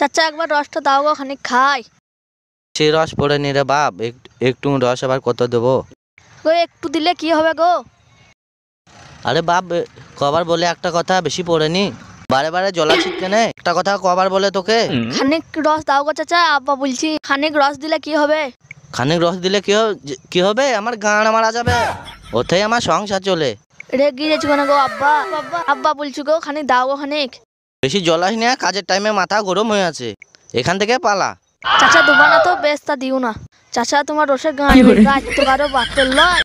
চাচা একবার রসটা দাও গো, খানিক খাই। সেই রস পড়ে নি রে বাপ, একটু রস আবার কত দেবো? গো একটু দিলে কি হবে গো? আরে বাপ, কবার বলে একটা কথা, বেশি পড়েনি, বারে বারে জলা ছিটকে নে, একটা কথা কবার বলে তোকে? খানিক রস দাও গো চাচা, আব্বা বলছি খানিক রস দিলে কি হবে? খানিক রস দিলে কি হবে? আমার গান মারা যাবে, ওতেই আমার সংসার চলে। রেগে যাচ্ছি কেন গো আব্বা? আব্বা বলছি গো খানিক দাও গো খানিক। বেশি জলাস না, কাজের টাইমে মাথা গরম হয়ে আছে, এখান থেকে পালা। চাচা দুবা না তো বেশ, তা দিও না। চাচা তোমার রসের গান তো কারো বাটল লয়।